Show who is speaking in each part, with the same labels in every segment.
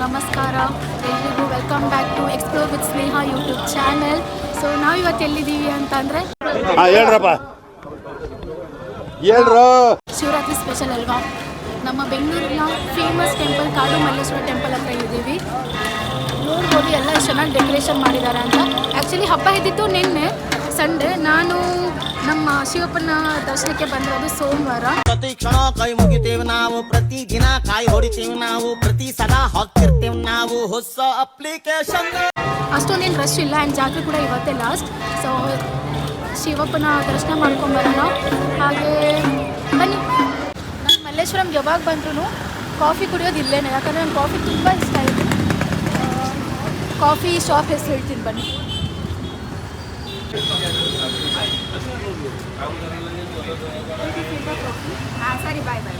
Speaker 1: ನಮಸ್ಕಾರ ಎಲ್ರಿಗೂ welcome back to explore with Sneha YouTube channel. So ನಾವು ಇವತ್ತು ಎಲ್ಲಿದ್ದೀವಿ ಅಂತಂದರೆ ಶಿವರಾತ್ರಿ ಸ್ಪೆಷಲ್ ಅಲ್ವಾ. ನಮ್ಮ ಬೆಂಗಳೂರಿನ ಫೇಮಸ್ ಟೆಂಪಲ್ ಕಾಡು ಮಲ್ಲೇಶ್ವರ ಟೆಂಪಲ್ ಹತ್ರ ಇದ್ದೀವಿ. ನೋಡ್ಬೋದು ಎಲ್ಲ ಎಷ್ಟು ಚೆನ್ನಾಗಿ ಡೆಕೋರೇಷನ್ ಮಾಡಿದ್ದಾರೆ ಅಂತ. ಆ್ಯಕ್ಚುಲಿ ಹಬ್ಬ ಇದ್ದಿತ್ತು ನಿನ್ನೆ ಸಂಡೇ. ನಾನು ನಮ್ಮ ಶಿವಪ್ಪನ ದರ್ಶನಕ್ಕೆ ಬಂದಿರೋದು ಸೋಮವಾರ.
Speaker 2: ಪ್ರತಿ ಕ್ಷಣ ಕೈ ಮುಗಿತೇವೆ ನಾವು, ಪ್ರತಿ ದಿನ ಕಾಯಿ ಹೊಡಿತೇವೆ ನಾವು, ಪ್ರತಿ ಸಲ ಹಾಕ್ತಿರ್ತೇವೆ ನಾವು ಹೊಸ ಅಪ್ಲಿಕೇಶನ್. ಅಷ್ಟೊಂದೇನು ರಶ್ ಇಲ್ಲ ಆ್ಯಂಡ್ ಜಾತ್ರೆ ಕೂಡ ಇವತ್ತೇ ಲಾಸ್ಟ್. ಸೊ ಶಿವಪ್ಪನ ದರ್ಶನ ಮಾಡ್ಕೊಂಬರೋಣ. ಹಾಗೆ ಬನ್ನಿ. ನಾನು ಮಲ್ಲೇಶ್ವರಂ ಯಾವಾಗ ಬಂದ್ರೂ ಕಾಫಿ ಕುಡಿಯೋದು ಇಲ್ಲೇನೆ, ಯಾಕಂದರೆ ನನ್ನ ಕಾಫಿ ತುಂಬ ಇಷ್ಟ ಇದೆ. ಕಾಫಿ ಶಾಪ್ ಹೆಸರು ಹೇಳ್ತೀನಿ ಬನ್ನಿ. ಸರಿ ಬಾಯ್ ಬಾಯ್.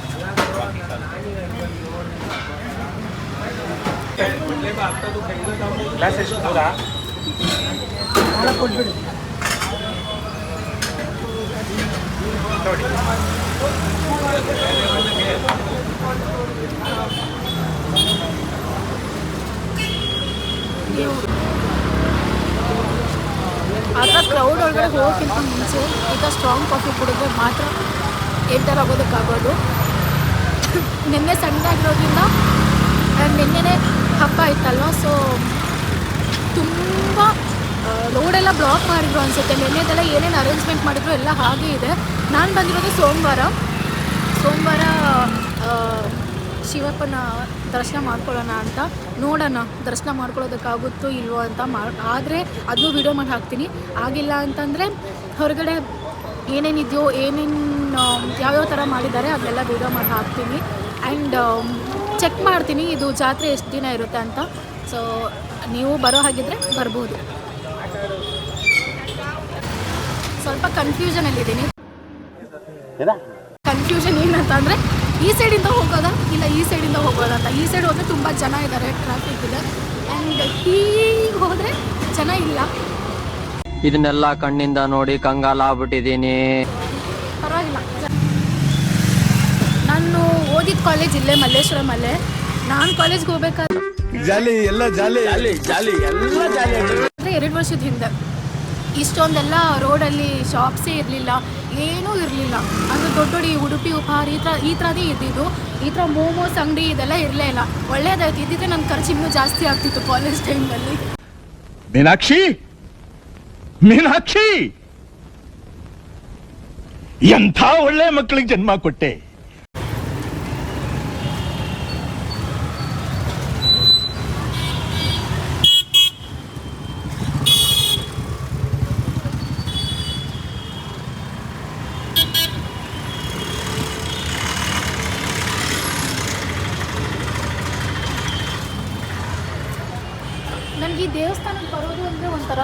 Speaker 2: ಕೊಟ್ಬಿಡಿ. ಆಗ ಕ್ರೌಡ್ ಒಳಗಡೆ ಹೋಗೋಕ್ಕಿಂತ ಮುಂಚೆ ಈಗ ಸ್ಟ್ರಾಂಗ್ ಕಾಫಿ ಕುಡಿದ್ರೆ ಮಾತ್ರ ಎಂಟರ್ ಆಗೋದಕ್ಕಾಗೋದು. ನಿನ್ನೆ ಸಂಡೇ ಆಗಿರೋದ್ರಿಂದ ನಿನ್ನೆನೇ ಹಬ್ಬ ಇತ್ತಲ್ವ, ಸೊ ತುಂಬ ರೋಡೆಲ್ಲ ಬ್ಲಾಕ್ ಮಾಡಿದ್ರು ಅನಿಸುತ್ತೆ. ನಿನ್ನೆದೆಲ್ಲ ಏನೇನು ಅರೇಂಜ್ಮೆಂಟ್ ಮಾಡಿದ್ರು ಎಲ್ಲ ಹಾಗೆ ಇದೆ. ನಾನು ಬಂದಿರೋದು ಸೋಮವಾರ ಶಿವಪ್ಪನ ದರ್ಶನ ಮಾಡ್ಕೊಳ್ಳೋಣ ಅಂತ. ನೋಡೋಣ ದರ್ಶನ ಮಾಡ್ಕೊಳ್ಳೋದಕ್ಕಾಗುತ್ತೋ ಇಲ್ವೋ ಅಂತ. ಆದರೆ ಅದನ್ನು ವೀಡಿಯೋ ಮಾಡಿ ಹಾಕ್ತೀನಿ. ಆಗಿಲ್ಲ ಅಂತಂದರೆ ಹೊರಗಡೆ ಏನೇನಿದೆಯೋ ಯಾವ್ಯಾವ ಥರ ಮಾಡಿದ್ದಾರೆ ಅದೆಲ್ಲ ವೀಡಿಯೋ ಮಾಡಿ ಹಾಕ್ತೀನಿ. ಆ್ಯಂಡ್ ಚೆಕ್ ಮಾಡ್ತೀನಿ ಇದು ಜಾತ್ರೆ ಎಷ್ಟು ದಿನ ಇರುತ್ತೆ ಅಂತ. ಸೊ ನೀವು ಬರೋ ಹಾಗಿದ್ರೆ ಬರ್ಬೋದು. ಸ್ವಲ್ಪ ಕನ್ಫ್ಯೂಷನಲ್ಲಿದ್ದೀನಿ. ಕನ್ಫ್ಯೂಷನ್ ಏನಂತಂದರೆ ಈ ಸೈಡಿಂದ ಹೋಗೋದಾ ಇಲ್ಲ ಈ ಸೈಡಿಂದ ಹೋಗೋದಾ ಅಂತ. ಈ ಸೈಡ್ ಹೋದರೆ ತುಂಬ ಜನ ಇದ್ದಾರೆ, ಟ್ರಾಫಿಕ್ ಇದೆ. ಆ್ಯಂಡ್ ಹೀಗೆ ಹೋದರೆ ಜನ ಇಲ್ಲ.
Speaker 3: ಇದನ್ನೆಲ್ಲ ಕಣ್ಣಿಂದ ನೋಡಿ ಕಂಗಾಲಾಗ್ಬಿಟ್ಟಿದ್ದೀನಿ.
Speaker 1: ಪರವಾಗಿಲ್ಲ. ನಾನು ಓದಿದ ಕಾಲೇಜ್ ಇಲ್ಲೇ ಮಲ್ಲೇಶ್ವರಮಲ್ಲೇ. ನಾನು ಕಾಲೇಜ್ಗೆ ಹೋಗ್ಬೇಕಾದ್ರೆ 2 ವರ್ಷದ ಹಿಂದೆ ಇಷ್ಟೊಂದೆಲ್ಲ ರೋಡಲ್ಲಿ ಶಾಪ್ಸೇ ಇರಲಿಲ್ಲ, ಏನೂ ಇರಲಿಲ್ಲ. ಅಂದರೆ ದೊಡ್ಡ ದೊಡ್ಡ ಉಡುಪಿ ಉಪಹಾರ ಈ ಥರದೇ ಇದ್ದಿದ್ದು. ಈ ಥರ ಮೋಮೋಸ್ ಅಂಗಡಿ ಇದೆಲ್ಲ ಇರಲೇ ಇಲ್ಲ. ಒಳ್ಳೇದಾಯ್ತು. ಇದ್ದಿದ್ರೆ ನನ್ನ ಖರ್ಚು ಇನ್ನೂ ಜಾಸ್ತಿ ಆಗ್ತಿತ್ತು ಕಾಲೇಜ್ ಟೈಮಲ್ಲಿ.
Speaker 4: ಮೀನಾಕ್ಷಿ ಎಂಥ ಒಳ್ಳೆ ಮಕ್ಕಳಿಗೆ ಜನ್ಮ ಕೊಟ್ಟೆ.
Speaker 1: ನನಗೆ ಈ ದೇವಸ್ಥಾನಕ್ಕೆ ಬರೋದು ಅಂದರೆ ಒಂಥರ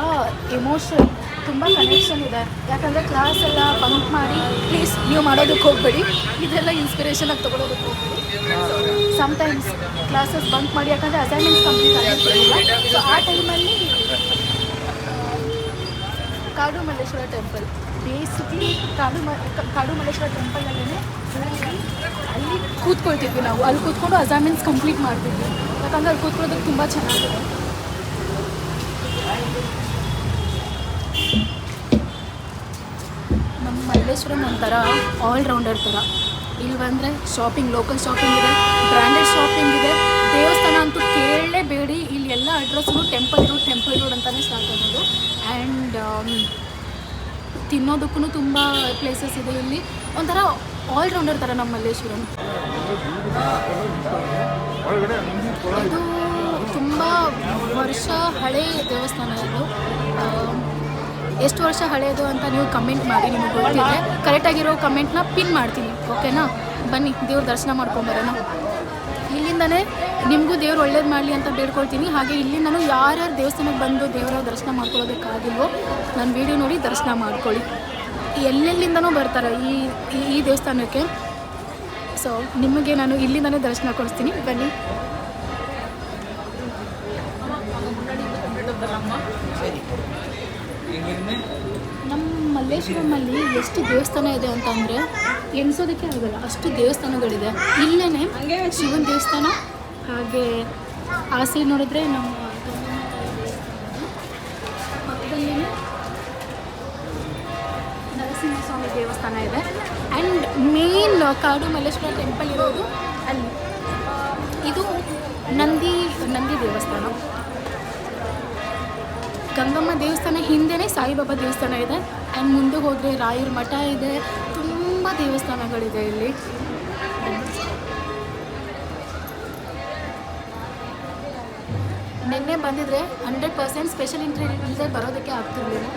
Speaker 1: ಎಮೋಷನ್, ತುಂಬ ಕನೆಕ್ಷನ್ ಇದೆ. ಯಾಕಂದರೆ ಕ್ಲಾಸ್ ಎಲ್ಲ ಬಂಕ್ ಮಾಡಿ, ಪ್ಲೀಸ್ ನೀವು ಮಾಡೋದಕ್ಕೆ ಹೋಗಬೇಡಿ, ಇದೆಲ್ಲ ಇನ್ಸ್ಪಿರೇಷನಾಗಿ ತೊಗೊಳೋದಕ್ಕೆ ಹೋಗಬೇಡಿ. ಸಮ್ಟೈಮ್ಸ್ ಕ್ಲಾಸಸ್ ಬಂಕ್ ಮಾಡಿ, ಯಾಕಂದರೆ ಅಸೈನ್ಮೆಂಟ್ಸ್ ಕಂಪ್ಲೀಟ್ ಆಗಿರ್ತಿರಲಿಲ್ಲ. ಸೊ ಆ ಟೈಮಲ್ಲಿ ಕಾಡು ಮಲ್ಲೇಶ್ವರ ಟೆಂಪಲ್, ಬೇಸಿಕಲಿ ಕಾಡು ಮಲ್ಲೇಶ್ವರ ಟೆಂಪಲಲ್ಲೇ ಅಲ್ಲಿ ಕೂತ್ಕೊಳ್ತಿದ್ವಿ ನಾವು. ಅಲ್ಲಿ ಕೂತ್ಕೊಂಡು ಅಸೈನ್ಮೆಂಟ್ಸ್ ಕಂಪ್ಲೀಟ್ ಮಾಡ್ತಿದ್ವಿ. ಯಾಕಂದರೆ ಅಲ್ಲಿ ಕೂತ್ಕೊಳ್ಳೋದಕ್ಕೆ ತುಂಬ ಚೆನ್ನಾಗಿದೆ. ನಮ್ಮ ಮಲ್ಲೇಶ್ವರಂ ಒಂಥರ ಆಲ್ರೌಂಡರ್ ಥರ. ಇಲ್ಲಿ ಬಂದರೆ ಶಾಪಿಂಗ್, ಲೋಕಲ್ ಶಾಪಿಂಗ್ ಇದೆ, ಬ್ರ್ಯಾಂಡೆಡ್ ಶಾಪಿಂಗ್ ಇದೆ. ದೇವಸ್ಥಾನ ಅಂತೂ ಕೇಳಲೇಬೇಡಿ. ಇಲ್ಲಿ ಎಲ್ಲ ಅಡ್ರೆಸ್ಸು ಟೆಂಪಲ್ ರೋಡ್ ಅಂತಲೇ ಸ್ಟಾರ್ಟ್ ಆಗೋದು. ಆ್ಯಂಡ್ ತಿನ್ನೋದಕ್ಕೂ ತುಂಬ ಪ್ಲೇಸಸ್ ಇದೆ ಇಲ್ಲಿ. ಒಂಥರ ಆಲ್ರೌಂಡರ್ ಥರ ನಮ್ಮ ಮಲ್ಲೇಶ್ವರಂ. ಇದು ತುಂಬ ವರ್ಷ ಹಳೆ ದೇವಸ್ಥಾನ. ಇದು ಎಷ್ಟು ವರ್ಷ ಹಳೆಯದು ಅಂತ ನೀವು ಕಮೆಂಟ್ ಮಾಡಿ. ನಿಮಗೆ ಗೊತ್ತಿದೆ, ಕರೆಕ್ಟಾಗಿರೋ ಕಮೆಂಟ್ನ ಪಿನ್ ಮಾಡ್ತೀನಿ, ಓಕೆನಾ? ಬನ್ನಿ ದೇವ್ರ ದರ್ಶನ ಮಾಡ್ಕೊಂಬರೋಣ. ಇಲ್ಲಿಂದನೇ ನಿಮಗೂ ದೇವ್ರು ಒಳ್ಳೇದು ಮಾಡಲಿ ಅಂತ ಬೇಡ್ಕೊಳ್ತೀನಿ. ಹಾಗೆ ಇಲ್ಲಿಂದನೂ ಯಾರ್ಯಾರು ದೇವಸ್ಥಾನಕ್ಕೆ ಬಂದು ದೇವರ ದರ್ಶನ ಮಾಡ್ಕೊಳ್ಳೋದಕ್ಕಾಗಿಲ್ವೋ ನನ್ನ ವೀಡಿಯೋ ನೋಡಿ ದರ್ಶನ ಮಾಡ್ಕೊಳ್ಳಿ. ಎಲ್ಲೆಲ್ಲಿಂದನೂ ಬರ್ತಾರೆ ಈ ದೇವಸ್ಥಾನಕ್ಕೆ. ಸೊ ನಿಮಗೆ ನಾನು ಇಲ್ಲಿಂದನೇ ದರ್ಶನ ಕೊಡಿಸ್ತೀನಿ, ಬನ್ನಿ. ನಮ್ಮ ಮಲ್ಲೇಶ್ವರಮಲ್ಲಿ ಎಷ್ಟು ದೇವಸ್ಥಾನ ಇದೆ ಅಂತಂದರೆ ಎಣಿಸೋದಕ್ಕೆ ಆಗಲ್ಲ, ಅಷ್ಟು ದೇವಸ್ಥಾನಗಳಿದೆ. ಇಲ್ಲೇ ಶಿವನ ದೇವಸ್ಥಾನ, ಹಾಗೆ
Speaker 2: ಆ ಸೈಡ್ ನೋಡಿದ್ರೆ ನಮ್ಮ ಪಕ್ಕದಲ್ಲೇ ನರಸಿಂಹಸ್ವಾಮಿ ದೇವಸ್ಥಾನ ಇದೆ. ಆ್ಯಂಡ್ ಮೇನ್ ಕಾಡು ಮಲ್ಲೇಶ್ವರ ಟೆಂಪಲ್ ಇರೋದು ಅಲ್ಲಿ. ಇದು ನಂದಿ ದೇವಸ್ಥಾನ. ಗಂಗಮ್ಮ ದೇವಸ್ಥಾನ ಹಿಂದೆಯೇ ಸಾಯಿಬಾಬಾ ದೇವಸ್ಥಾನ ಇದೆ. ಆ್ಯಂಡ್ ಮುಂದೆ ಹೋದರೆ ರಾಯರ ಮಠ ಇದೆ. ತುಂಬ ದೇವಸ್ಥಾನಗಳಿದೆ ಇಲ್ಲಿ. ನಿನ್ನೆ ಬಂದಿದ್ರೆ 100% ಸ್ಪೆಷಲ್ ಎಂಟ್ರಿ ಇಲ್ಲದೆ ಬರೋದಕ್ಕೆ ಆಗ್ತಿರ್ಲಿಲ್ಲ.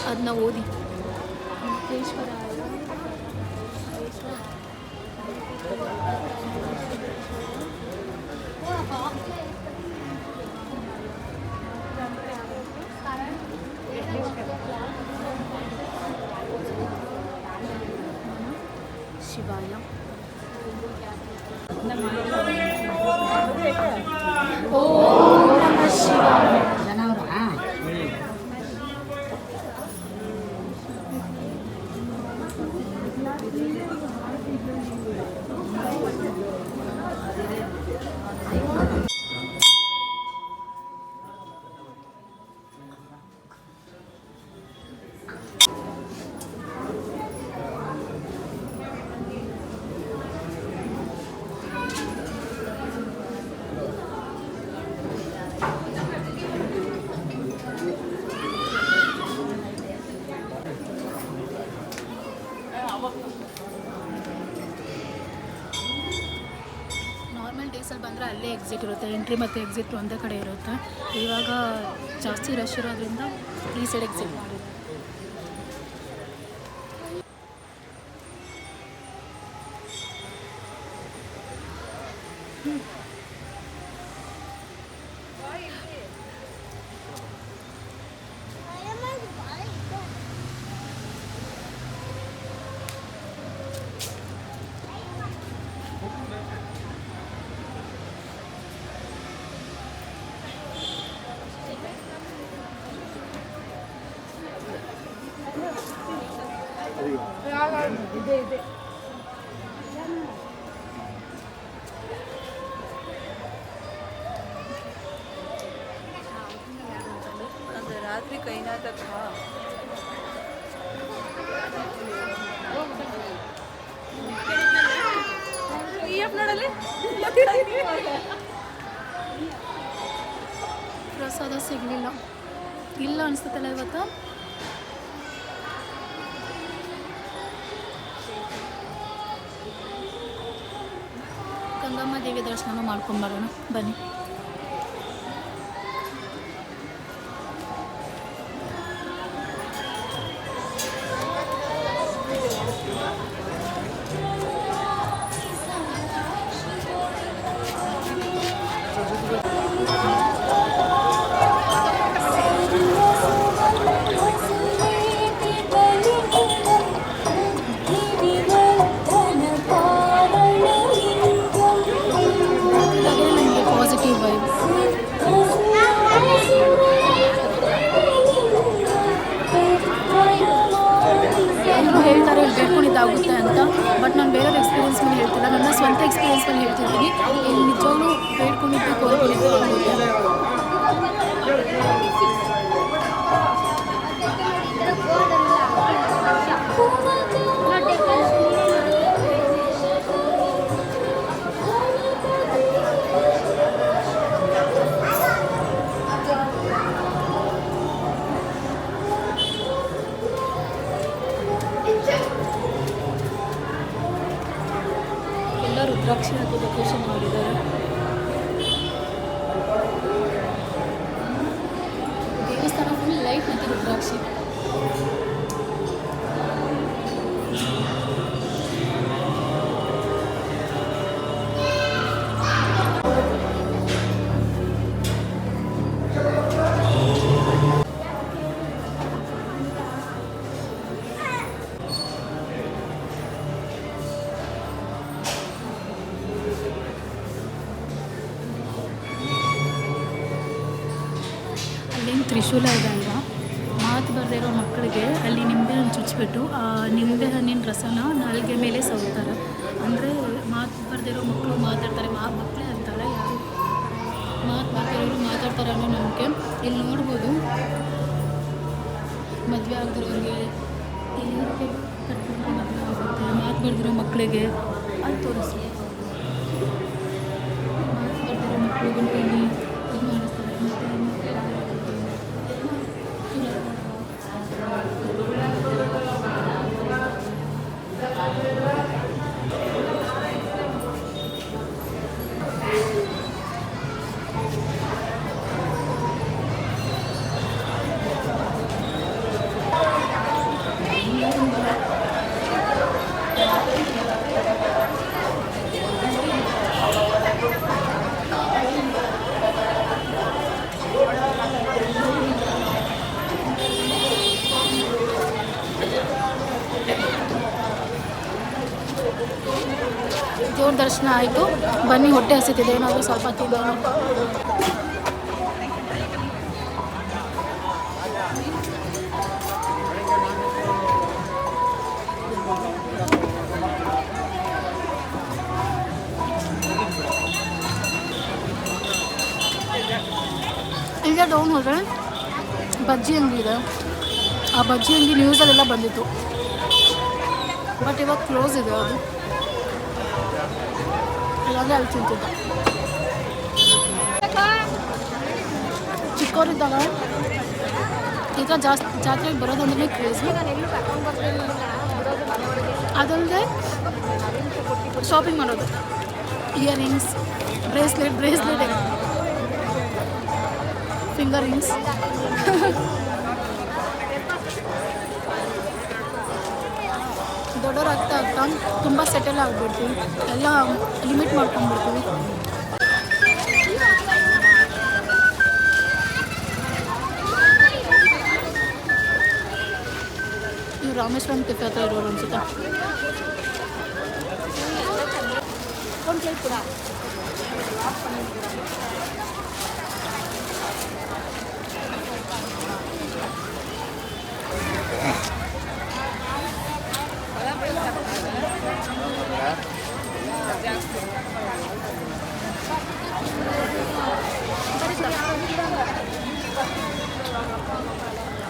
Speaker 2: ಅದನ್ನ ಓದಿ ಶಿವಾಯ. ಓಂ ನಮಃ ಶಿವಾಯ. ನಾರ್ಮಲ್ ಡೇಸಲ್ಲಿ ಬಂದರೆ ಅಲ್ಲೇ ಎಕ್ಸಿಟ್ ಇರುತ್ತೆ. ಎಂಟ್ರಿ ಮತ್ತು ಎಕ್ಸಿಟ್ ಒಂದೇ ಕಡೆ ಇರುತ್ತೆ. ಇವಾಗ ಜಾಸ್ತಿ ರಶ್ ಇರೋದ್ರಿಂದ ಈ ಸೈಡ್ ಎಕ್ಸಿಟ್ ಮಾಡಿದೆ.
Speaker 5: रात्रि कहीं ना तक
Speaker 2: ಪ್ರಸಾದ ಸಿಗಲಿಲ್ಲ. ಇಲ್ಲ ಅನಿಸ್ತಲ್ಲ ಇವತ್ತು. ಗಂಗಮ್ಮ ದೇವಿ ದರ್ಶನ ಮಾಡ್ಕೊಂಬರೋಣ ಬನ್ನಿ. Positive vibe. ಎಲ್ಲರೂ ಹೇಳ್ತಾರೆ ಬೇಡ್ಕೊಂಡಿದ್ದಾಗುತ್ತೆ ಅಂತ. ಬಟ್ ನಾನು ಬೇರೆಯವ್ರ ಎಕ್ಸ್ಪೀರಿಯನ್ಸ್ ಮೇಲೆ ಹೇಳ್ತಿಲ್ಲ, ನನ್ನ ಸ್ವಂತ ಎಕ್ಸ್ಪೀರಿಯನ್ಸ್ ಮೇಲೆ ಹೇಳ್ತಿದ್ದೀನಿ. ಇಲ್ಲಿ ನಿಜವಾಗ್ಲೂ ಬೇಡ್ಕೊಂಡಿದ್ದು ಕೋರ್ಕೊಂಡಿದ್ದು ಆಗುತ್ತೆ. ಎಲ್ಲ ರುದ್ರಾಕ್ಷಿ ಹಾಕಿ ಡೆಕೋರೇಷನ್ ಮಾಡಿದ್ದಾರೆ. ದೇವಸ್ಥಾನ ಫುಲ್ ಲೈಟ್ ಮತ್ತು ರುದ್ರಾಕ್ಷಿ. ಚಲೋ ಇದೆ ಅಲ್ವಾ. ಮಾತು ಬರದೇ ಇರೋ ಮಕ್ಕಳಿಗೆ ಅಲ್ಲಿ ನಿಂಬೆಹಣ್ಣು ಚುಚ್ಚಿಬಿಟ್ಟು ಆ ನಿಂಬೆಹಣ್ಣಿನ ರಸನ ನಾಲ್ಗೆ ಮೇಲೆ ಸವರ್ತಾರೆ. ಅಂದರೆ ಮಾತು ಬರದೇ ಇರೋ ಮಕ್ಕಳು ಮಾತಾಡ್ತಾರೆ, ಮಕ್ಕಳೇ ಅಂತಾರೆ, ಯಾರು ಮಾತು ಬರ್ದಿರೋರು ಮಾತಾಡ್ತಾರೆ ಅನ್ನೋ ನಂಬಿಕೆ. ಇಲ್ಲಿ ನೋಡ್ಬೋದು ಮದುವೆ ಆಗ್ದಿರೋರಿಗೆ ಇಲ್ಲಿ ಕಟ್ಕೊಂಡು ಮದುವೆ ಆಗುತ್ತೆ, ಮಾತು ಬರ್ದಿರೋ ಮಕ್ಕಳಿಗೆ ಅದು ತೋರಿಸ್ತಾರೆ. ಮಾತು ಬರ್ದಿರೋ ಮಕ್ಕಳಿಗೆ ಇಲ್ಲಿ ಇದು ಮಾಡಿಸ್ತಾರೆ. ದೇವ್ರ ದರ್ಶನ ಆಯಿತು. ಬನ್ನಿ, ಹೊಟ್ಟೆ ಹಸಿತಿದೆ, ಏನಾದರೂ ಸ್ವಲ್ಪ ತಿನ್ನೋಣ. ಈಗ ಡೌನ್ ಹೋದರೆ ಬಜ್ಜಿ ಅಂಗಡಿ ಇದೆ. ಆ ಬಜ್ಜಿ ಅಂಗಡಿ ನ್ಯೂಸಲ್ಲೆಲ್ಲ ಬಂದಿತ್ತು, ಬಟ್ ಇವಾಗ ಕ್ಲೋಸ್ ಇದೆ. ಅದು ಇಲ್ಲಾಂದರೆ ಅಲ್ಲಿ ತಿಂತಿದ್ದ. ಚಿಕ್ಕವರಿದ್ದಾಗ ಈ ಥರ ಜಾತ್ರೆಗೆ ಬರೋದಂದ್ರೆ ಕ್ರೇಜಿ. ಅದಲ್ಲದೆ ಶಾಪಿಂಗ್ ಮಾಡೋದು, ಇಯರಿಂಗ್ಸ್, ಬ್ರೇಸ್ಲೆಟ್, ಫಿಂಗರ್ ರಿಂಗ್ಸ್. ದೊಡ್ಡವರಾಗ್ತಾ ಆಗ್ತಾ ತುಂಬ ಸೆಟಲ್ ಆಗಿಬಿಡ್ತೀವಿ, ಎಲ್ಲ ಲಿಮಿಟ್ ಮಾಡ್ಕೊಂಡ್ಬಿಡ್ತೀವಿ. ಇವು ರಾಮೇಶ್ವರಂ ಕೆಫೆ ಹತ್ರ ಇರೋರು ಅನ್ಸುತ್ತೆ. ಒಂದು ಪ್ಲೇಟ್ ಕೂಡ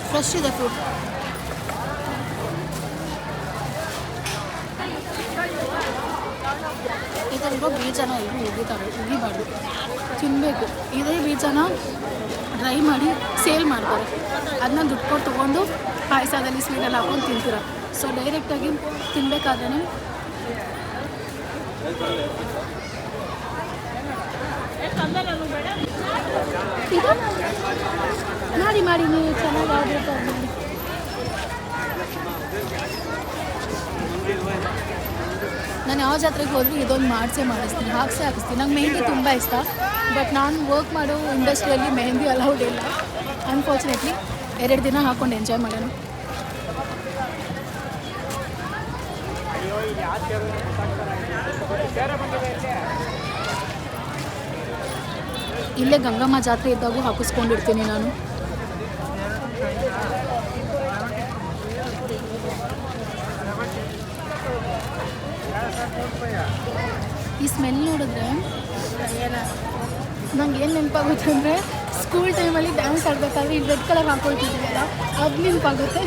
Speaker 2: ಫ್ರೆಶ್ ಇದೆ ಫ್ರೂಟ್. ಇದರಲ್ಲಿರೋ ಬೀಜನ ಎಲ್ಲರೂ ಉಗಿಬಾರ್ದು, ತಿನ್ನಬೇಕು. ಇದೇ ಬೀಜನ ಡ್ರೈ ಮಾಡಿ ಸೇಲ್ ಮಾಡ್ತಾರೆ. ಅದನ್ನ ದುಡ್ಡು ಕೊಟ್ಟು ತೊಗೊಂಡು ಪಾಯಸದಲ್ಲಿ ಸ್ವೀಟಲ್ಲಿ ಹಾಕೊಂಡು ತಿಂತೀರ. ಸೊ ಡೈರೆಕ್ಟಾಗಿ ತಿನ್ನಬೇಕಾದ್ರೆ ಮಾಡಿ ನೀವು ಚೆನ್ನಾಗಿ ಆಗಬೇಕು. ನಾನು ಯಾವ ಜಾತ್ರೆಗೆ ಹೋದರೂ ಇದೊಂದು ಮಾಡಿಸ್ತೀನಿ, ಹಾಕಿಸ್ತೀನಿ. ನಂಗೆ ಮೆಹಂದಿ ತುಂಬ ಇಷ್ಟ, ಬಟ್ ನಾನು ವರ್ಕ್ ಮಾಡೋ ಇಂಡಸ್ಟ್ರಿಯಲ್ಲಿ ಮೆಹಂದಿ ಅಲೌಡ್ ಇಲ್ಲ. ಅನ್ಫಾರ್ಚುನೇಟ್ಲಿ 2 ದಿನ ಹಾಕ್ಕೊಂಡು ಎಂಜಾಯ್ ಮಾಡೋಣ. ಇಲ್ಲೇ ಗಂಗಮ್ಮ ಜಾತ್ರೆ ಇದ್ದಾಗೂ ಹಾಕಿಸ್ಕೊಂಡಿರ್ತೀನಿ ನಾನು. ಈ ಸ್ಮೆಲ್ ನೋಡಿದ್ರೆ ನಂಗೆ ಏನು ನೆನಪಾಗುತ್ತೆ ಅಂದರೆ, ಸ್ಕೂಲ್ ಟೈಮಲ್ಲಿ ಡ್ಯಾನ್ಸ್ ಆಡಬೇಕಾದ್ರೆ ಇಲ್ಲಿ ರೆಡ್ ಕಲರ್ ಹಾಕೊಳ್ತಿದ್ದೀವಲ್ಲ, ಅದು ನೆನಪಾಗುತ್ತೆ.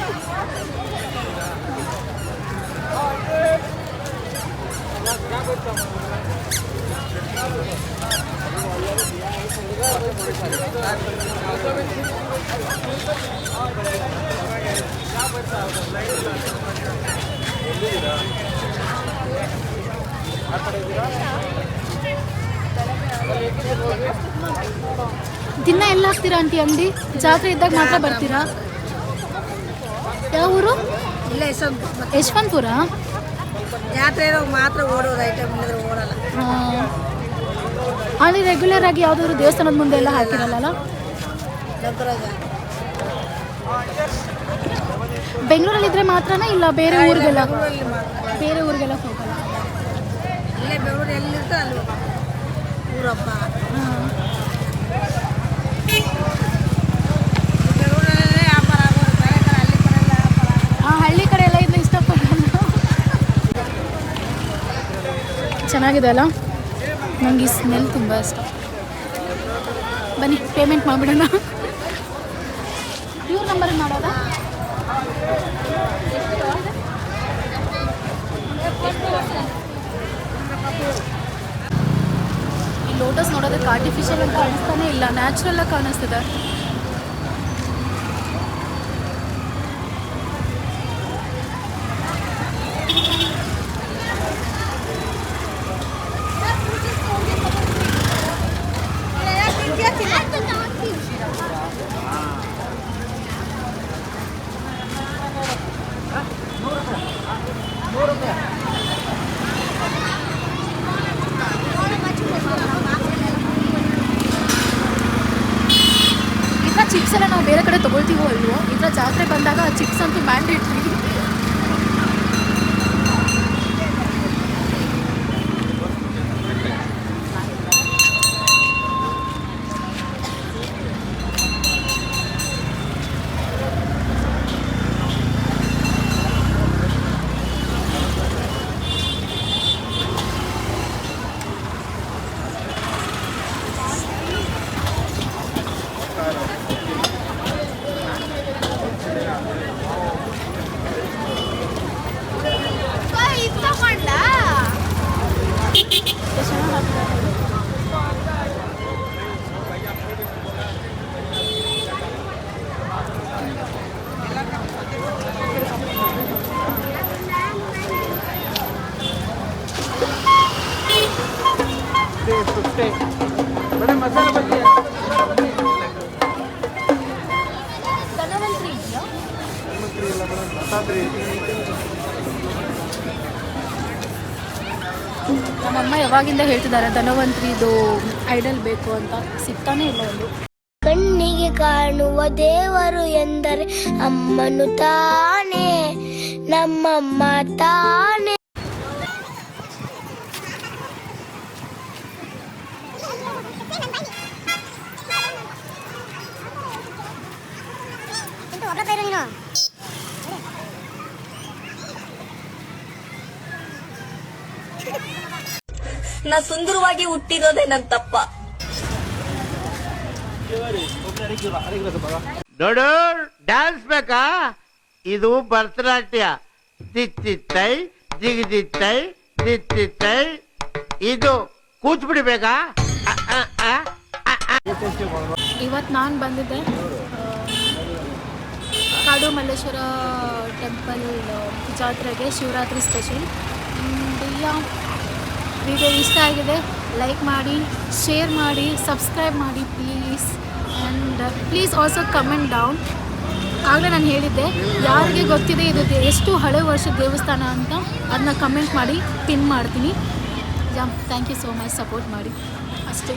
Speaker 2: ದಿನ ಎಲ್ಲ ಹಾಕ್ತೀರಾ ಆಂಟಿ ಅಂಗಡಿ? ಜಾತ್ರೆ ಇದ್ದಾಗ ಮಾತ್ರ ಬರ್ತೀರಾ? ಯಾವ ಊರು?
Speaker 5: ಇಲ್ಲ,
Speaker 2: ಯಶವಂತಪುರ.
Speaker 5: ಜಾತ್ರೆ ಮಾತ್ರ ಓಡೋದು, ಐಟಮ್ ಇಲ್ಲದ್ರೆ ಓಡಲ್ಲ.
Speaker 2: ಅಲ್ಲಿ ರೆಗ್ಯುಲರ್ ಆಗಿ ಯಾವುದಾದ್ರು ದೇವಸ್ಥಾನದ ಮುಂದೆ ಎಲ್ಲ ಹಾಕಿರಲ್ಲ? ಬೆಂಗಳೂರಲ್ಲಿದ್ದರೆ ಮಾತ್ರನಾ, ಇಲ್ಲ ಬೇರೆ ಊರಿಗೆಲ್ಲ ಹೋಗಲ್ಲ?
Speaker 5: ಇಲ್ಲೇ ಬೆಂಗಳೂರು ಎಲ್ಲಿರ್ತೋ ಅಲ್ಲಿ ಊರಪ್ಪ.
Speaker 2: ಚೆನ್ನಾಗಿದೆ ಅಲ್ಲ, ನನಗೆ ಈ ಸ್ಮೆಲ್ ತುಂಬ ಇಷ್ಟ. ಬನ್ನಿ ಪೇಮೆಂಟ್ ಮಾಡಿಬಿಡೋಣ. ಇವ್ರ ನಂಬರ್ ಮಾಡೋದಾ? ಈ ಲೋಟಸ್ ನೋಡೋದಕ್ಕೆ ಆರ್ಟಿಫಿಷಿಯಲ್ ಅಂತ ಕಾಣಿಸ್ತಾನೆ ಇಲ್ಲ, ನ್ಯಾಚುರಲ್ ಆಗಿ ಕಾಣಿಸ್ತಿದೆ. ಚಿಪ್ಸ್ ಎಲ್ಲ ನಾವು ಬೇರೆ ಕಡೆ ತೊಗೊಳ್ತೀವೋ ಅಲ್ವೋ, ಇದರ ಜಾತ್ರೆ ಬಂದಾಗ ಆ ಚಿಪ್ಸ್ ಅಂತೂ ಮ್ಯಾಂಡೇಟ್ರಿ. ಧನವಂತ್ರಿ ಇದೆಯಾ? ನಮ್ಮಮ್ಮ ಯಾವಾಗಿಂದ ಹೇಳ್ತಿದ್ದಾರೆ ಧನವಂತ್ರಿದು ಐಡಲ್ ಬೇಕು ಅಂತ, ಸಿಗ್ತಾನೆ ಇಲ್ಲ ಒಂದು.
Speaker 6: ಕಣ್ಣಿಗೆ ಕಾಣುವ ದೇವರು ಎಂದರೆ ಅಮ್ಮನು ತಾನೇ, ನಮ್ಮಮ್ಮ ತಾನೇ.
Speaker 5: ನಾ ಸುಂದರವಾಗಿ ಹುಟ್ಟಿರೋದೇ ನನ್ ತಪ್ಪ.
Speaker 7: ನೋಡು, ಡ್ಯಾನ್ಸ್ ಬೇಕಾ? ಇದು ಭರತನಾಟ್ಯ. ತಿತ್ತಿತ್ತೈ ಜಿಗಿದಿತ್ತೈ ತಿತ್ತಿತ್ತೈ. ಇದು ಕೂತ್ಬಿಡ್ಬೇಕಾ?
Speaker 2: ಇವತ್ತು ನಾನು ಬಂದಿದ್ದೆ ಕಾಡು ಮಲ್ಲೇಶ್ವರ ಟೆಂಪಲ್ ಜಾತ್ರೆಗೆ, ಶಿವರಾತ್ರಿ ಸ್ಪೆಷಲ್. ವಿಡಿಯೋ ಇಷ್ಟ ಆಗಿದೆ ಲೈಕ್ ಮಾಡಿ, ಶೇರ್ ಮಾಡಿ, ಸಬ್ಸ್ಕ್ರೈಬ್ ಮಾಡಿ please. And please also comment down. ಆಗಲೇ ನಾನು ಹೇಳಿದ್ದೆ, ಯಾರಿಗೆ ಗೊತ್ತಿದೆ ಇದು ಎಷ್ಟು ಹಳೆ ವರ್ಷದ ದೇವಸ್ಥಾನ ಅಂತ ಅದನ್ನ ಕಮೆಂಟ್ ಮಾಡಿ ಪಿನ್ ಮಾಡ್ತೀನಿ. Thank you so much, support ಮಾಡಿ ಅಷ್ಟೇ.